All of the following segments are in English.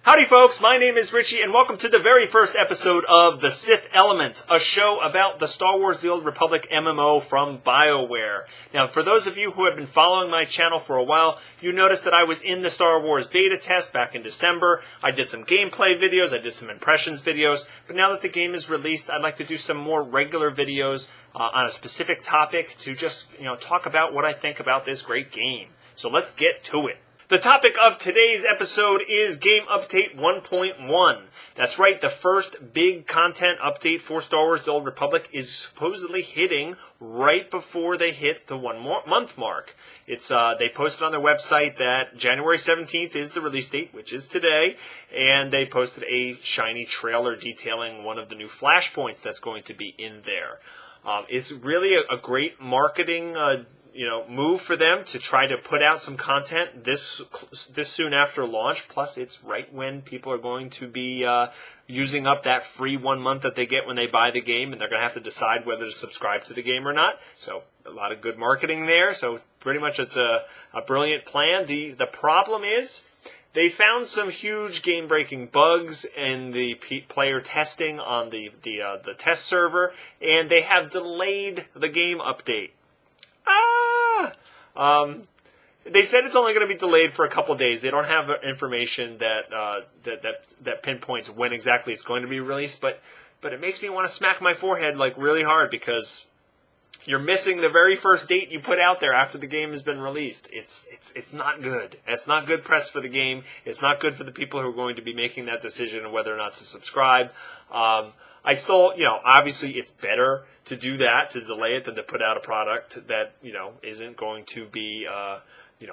Howdy folks, my name is Richie and welcome to the very first episode of the Sith Element, a show about the Star Wars The Old Republic MMO from BioWare. Now for those of you who have been following my channel for a while, you noticed that I was in the Star Wars beta test back in December. I did some gameplay videos, I did some impressions videos, but now that the game is released, I'd like to do some more regular videos on a specific topic to just talk about what I think about this great game. So let's get to it. The topic of today's episode is Game Update 1.1. That's right, the first big content update for Star Wars The Old Republic is supposedly hitting right before they hit the 1 month mark. They posted on their website that January 17th is the release date, which is today, and they posted a shiny trailer detailing one of the new flashpoints that's going to be in there. It's really a great marketing move for them to try to put out some content this soon after launch. Plus, it's right when people are going to be using up that free 1 month that they get when they buy the game, and they're going to have to decide whether to subscribe to the game or not. So, a lot of good marketing there. So, pretty much it's a brilliant plan. The problem is, they found some huge game-breaking bugs in the player testing on the test server, and they have delayed the game update. They said it's only going to be delayed for a couple of days. They don't have information that pinpoints when exactly it's going to be released, but it makes me want to smack my forehead like really hard because you're missing the very first date you put out there after the game has been released. It's not good. It's not good press for the game. It's not good for the people who are going to be making that decision on whether or not to subscribe. I still, obviously it's better to do that, to delay it, than to put out a product that, isn't going to be,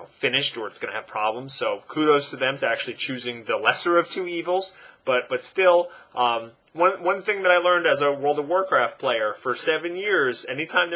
finished or it's going to have problems. So kudos to them to actually choosing the lesser of two evils. But still, one thing that I learned as a World of Warcraft player for 7 years, anytime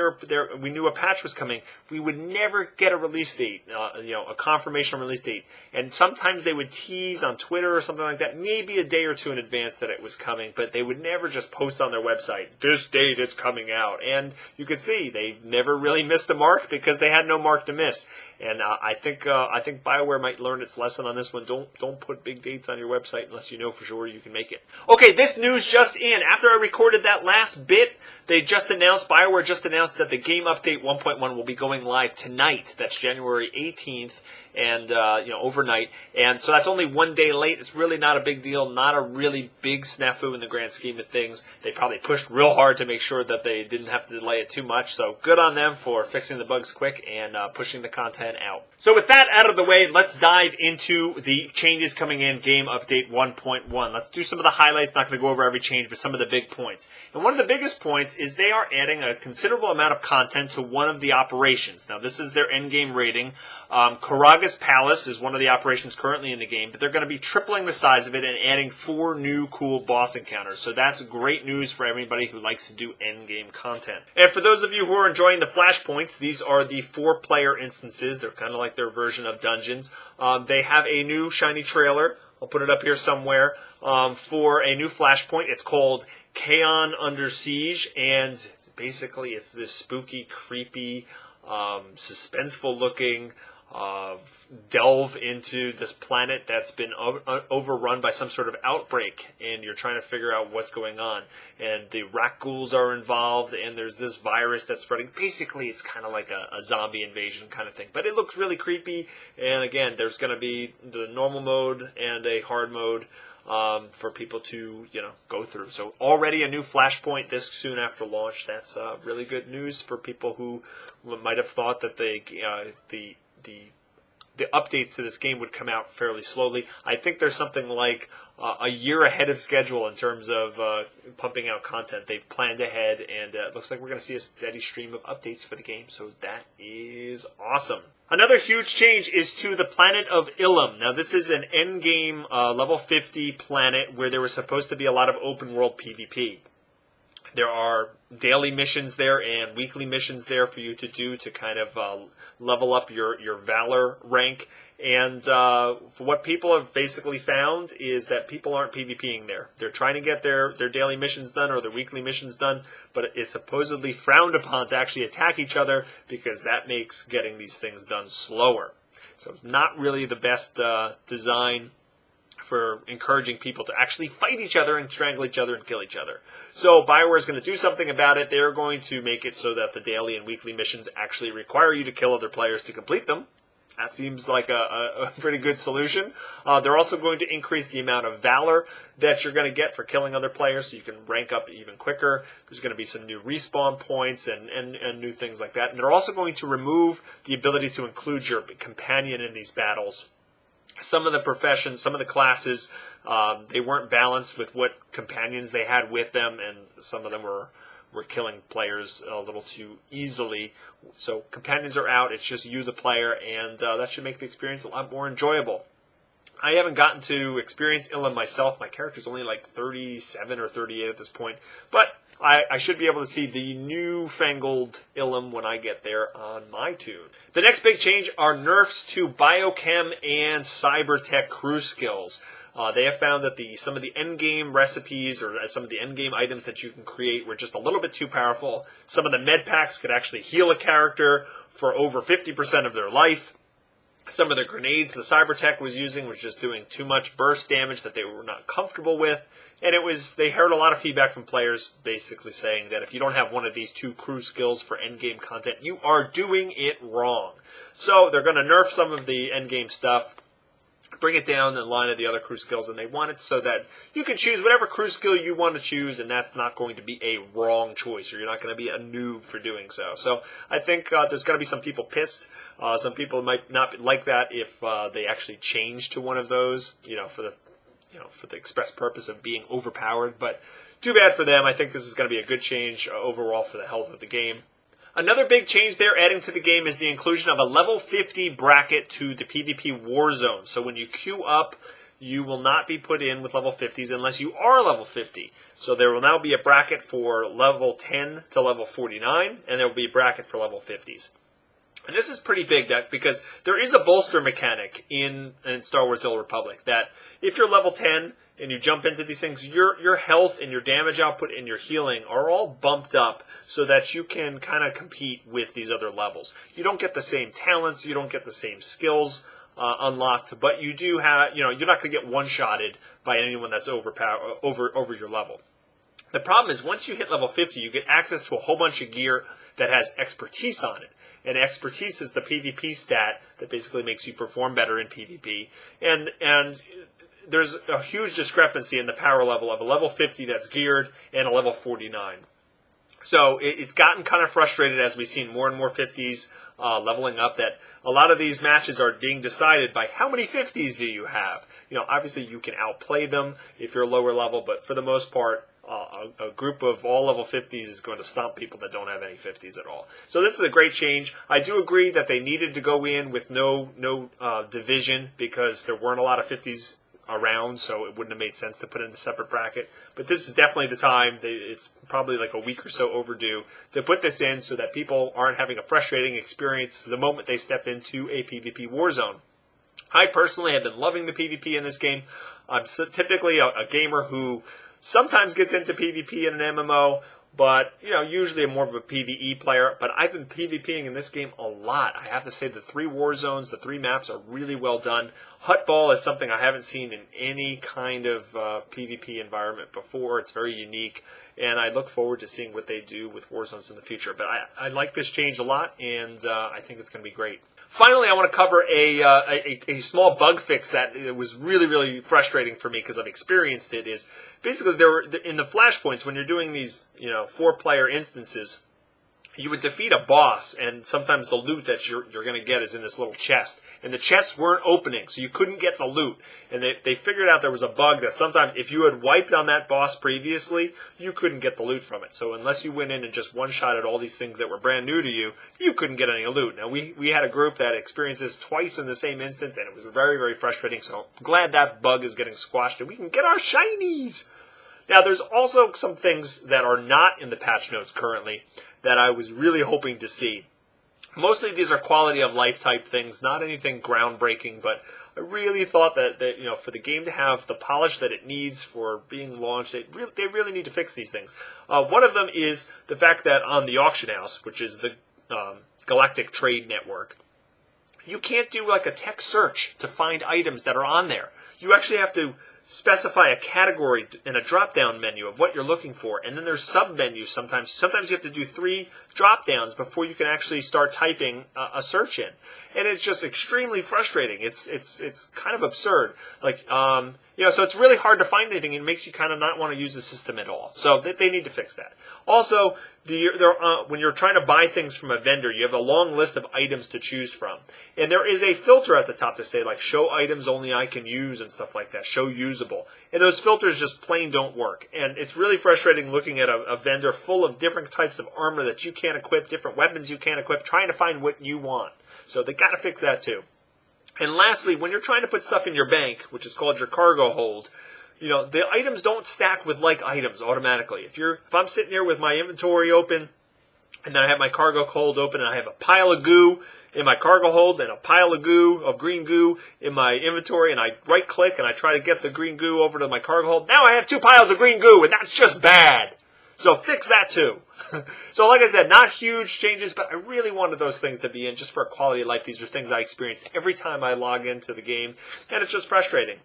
we knew a patch was coming, we would never get a release date, a confirmation release date. And sometimes they would tease on Twitter or something like that, maybe a day or two in advance that it was coming, but they would never just post on their website, this date it's coming out. And you could see they never really missed a mark because they had no mark to miss. And I think BioWare might learn its lesson on this one. Don't put big dates on your website unless you know for sure you can make it. Okay, this news just in. After I recorded that last bit, BioWare just announced that the Game Update 1.1 will be going live tonight. That's January 18th, and overnight. And so that's only 1 day late. It's really not a big deal, not a really big snafu in the grand scheme of things. They probably pushed real hard to make sure that they didn't have to delay it too much. So good on them for fixing the bugs quick and pushing the content out. So with that out of the way, let's dive into the changes coming in Game Update 1.1. Let's do some of the highlights. Not going to go over every change, but some of the big points. And one of the biggest points is they are adding a considerable amount of content to one of the operations. Now, this is their endgame rating. Karaga's Palace is one of the operations currently in the game, but they're going to be tripling the size of it and adding 4 new cool boss encounters. So that's great news for everybody who likes to do endgame content. And for those of you who are enjoying the flashpoints, these are the 4-player instances. They're kind of like their version of dungeons. They have a new shiny trailer. I'll put it up here somewhere for a new flashpoint. It's called Kaon Under Siege, and basically it's this spooky, creepy, suspenseful-looking delve into this planet that's been overrun by some sort of outbreak, and you're trying to figure out what's going on. And the rat ghouls are involved, and there's this virus that's spreading. Basically, it's kind of like a zombie invasion kind of thing. But it looks really creepy, and again, there's going to be the normal mode and a hard mode for people to, go through. So already a new flashpoint this soon after launch. That's really good news for people who might have thought that the updates to this game would come out fairly slowly. I think there's something like a year ahead of schedule in terms of pumping out content. They've planned ahead, and it looks like we're going to see a steady stream of updates for the game, so that is awesome. Another huge change is to the planet of Ilum. Now, this is an endgame level 50 planet where there was supposed to be a lot of open world PvP. There are daily missions there and weekly missions there for you to do to kind of level up your Valor rank. And what people have basically found is that people aren't PvPing there. They're trying to get their daily missions done or their weekly missions done, but it's supposedly frowned upon to actually attack each other because that makes getting these things done slower. So it's not really the best design for encouraging people to actually fight each other and strangle each other and kill each other. So BioWare is going to do something about it. They're going to make it so that the daily and weekly missions actually require you to kill other players to complete them. That seems like a pretty good solution. They're also going to increase the amount of valor that you're going to get for killing other players, so you can rank up even quicker. There's going to be some new respawn points and new things like that. And they're also going to remove the ability to include your companion in these battles. Some of the professions, some of the classes, they weren't balanced with what companions they had with them, and some of them were killing players a little too easily. So companions are out, it's just you, the player, and that should make the experience a lot more enjoyable. I haven't gotten to experience Ilum myself. My character's only like 37 or 38 at this point, but I should be able to see the newfangled Ilum when I get there on my tune. The next big change are nerfs to biochem and cybertech crew skills. They have found that some of the endgame recipes or some of the endgame items that you can create were just a little bit too powerful. Some of the med packs could actually heal a character for over 50% of their life. Some of the grenades the cybertech was using was just doing too much burst damage that they were not comfortable with. And they heard a lot of feedback from players basically saying that if you don't have one of these two crew skills for endgame content, you are doing it wrong. So they're going to nerf some of the endgame stuff, bring it down in line of the other crew skills, and they want it so that you can choose whatever crew skill you want to choose, and that's not going to be a wrong choice, or you're not going to be a noob for doing so. So I think there's going to be some people pissed. Some people might not like that if they actually change to one of those, for the express purpose of being overpowered. But too bad for them. I think this is going to be a good change overall for the health of the game. Another big change they're adding to the game is the inclusion of a level 50 bracket to the PvP war zone. So when you queue up, you will not be put in with level 50s unless you are level 50. So there will now be a bracket for level 10 to level 49, and there will be a bracket for level 50s. And this is pretty big because there is a bolster mechanic in Star Wars: The Old Republic that if you're level 10 and you jump into these things, your health and your damage output and your healing are all bumped up so that you can kind of compete with these other levels. You don't get the same talents, you don't get the same skills unlocked, but you do have, you're not going to get one-shotted by anyone that's over your level. The problem is once you hit level 50, you get access to a whole bunch of gear that has expertise on it. And expertise is the PvP stat that basically makes you perform better in PvP. And there's a huge discrepancy in the power level of a level 50 that's geared and a level 49. So it's gotten kind of frustrated as we've seen more and more 50s leveling up, that a lot of these matches are being decided by how many 50s do you have. Obviously you can outplay them if you're lower level, but for the most part, a group of all level 50s is going to stomp people that don't have any 50s at all. So this is a great change. I do agree that they needed to go in with no division because there weren't a lot of 50s around, so it wouldn't have made sense to put in a separate bracket. But this is definitely the time. It's probably like a week or so overdue to put this in so that people aren't having a frustrating experience the moment they step into a PvP war zone. I personally have been loving the PvP in this game. I'm typically a gamer who sometimes gets into PvP in an MMO, but, usually I'm more of a PvE player. But I've been PvPing in this game a lot. I have to say the 3 war zones, the 3 maps are really well done. Hutball is something I haven't seen in any kind of PvP environment before. It's very unique, and I look forward to seeing what they do with war zones in the future. But I like this change a lot, and I think it's going to be great. Finally, I want to cover a small bug fix that it was really, really frustrating for me because I've experienced it. Is basically in the flashpoints when you're doing these 4-player instances, you would defeat a boss, and sometimes the loot that you're going to get is in this little chest. And the chests weren't opening, so you couldn't get the loot. And they figured out there was a bug that sometimes if you had wiped on that boss previously, you couldn't get the loot from it. So unless you went in and just one-shotted all these things that were brand new to you, you couldn't get any loot. Now, we had a group that experienced this twice in the same instance, and it was very, very frustrating. So I'm glad that bug is getting squashed, and we can get our shinies! Now, there's also some things that are not in the patch notes currently that I was really hoping to see. Mostly these are quality of life type things, not anything groundbreaking, but I really thought that for the game to have the polish that it needs for being launched, they really need to fix these things. One of them is the fact that on the auction house, which is the Galactic Trade Network, you can't do like a text search to find items that are on there. you actually have to specify a category in a drop-down menu of what you're looking for, and then there's sub-menus sometimes. Sometimes you have to do 3 drop-downs before you can actually start typing a search in, and it's just extremely frustrating. It's kind of absurd. Like, so it's really hard to find anything, and it makes you kind of not want to use the system at all. So they need to fix that. Also, when you're trying to buy things from a vendor, you have a long list of items to choose from. And there is a filter at the top to say, like, show items only I can use and stuff like that. Show usable. And those filters just plain don't work. And it's really frustrating looking at a vendor full of different types of armor that you can't equip, different weapons you can't equip, trying to find what you want. So they got to fix that too. And lastly, when you're trying to put stuff in your bank, which is called your cargo hold, the items don't stack with like items automatically. If I'm sitting here with my inventory open, and then I have my cargo hold open, and I have a pile of goo in my cargo hold, and a pile of green goo in my inventory, and I right click and I try to get the green goo over to my cargo hold, now I have 2 piles of green goo, and that's just bad. So fix that too. So like I said, not huge changes, but I really wanted those things to be in just for quality of life. These are things I experienced every time I log into the game, and it's just frustrating.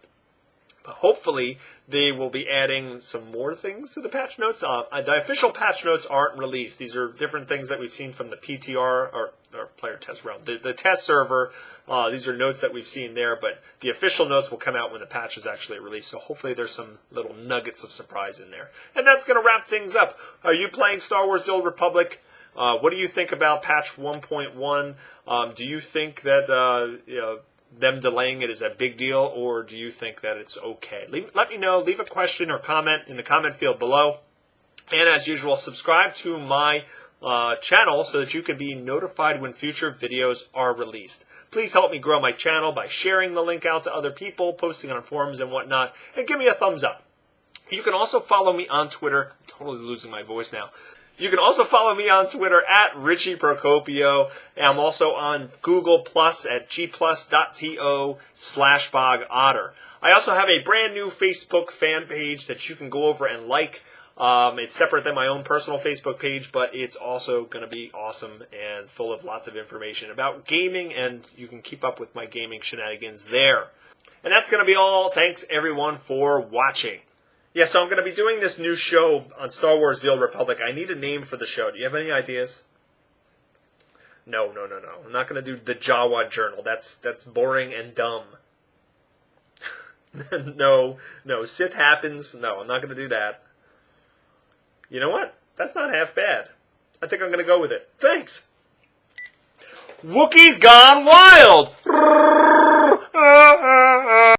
But hopefully, they will be adding some more things to the patch notes. The official patch notes aren't released. These are different things that we've seen from the PTR, or player test realm. The test server, these are notes that we've seen there, but the official notes will come out when the patch is actually released. So hopefully there's some little nuggets of surprise in there. And that's going to wrap things up. Are you playing Star Wars The Old Republic? What do you think about patch 1.1? Do you think that them delaying it is a big deal, or do you think that it's okay? Let me know. Leave a question or comment in the comment field below. And as usual, subscribe to my channel so that you can be notified when future videos are released. Please help me grow my channel by sharing the link out to other people, posting on forums and whatnot, and give me a thumbs up. You can also follow me on Twitter. I'm totally losing my voice now. You can also follow me on Twitter at Richie Procopio. And I'm also on Google Plus at gplus.to/BogOtter. I also have a brand new Facebook fan page that you can go over and like. It's separate than my own personal Facebook page, but it's also going to be awesome and full of lots of information about gaming, and you can keep up with my gaming shenanigans there. And that's going to be all. Thanks, everyone, for watching. Yeah, so I'm going to be doing this new show on Star Wars The Old Republic. I need a name for the show. Do you have any ideas? No. I'm not going to do the Jawa Journal. That's boring and dumb. No. Sith Happens. No, I'm not going to do that. You know what? That's not half bad. I think I'm going to go with it. Thanks. Wookiees Gone Wild!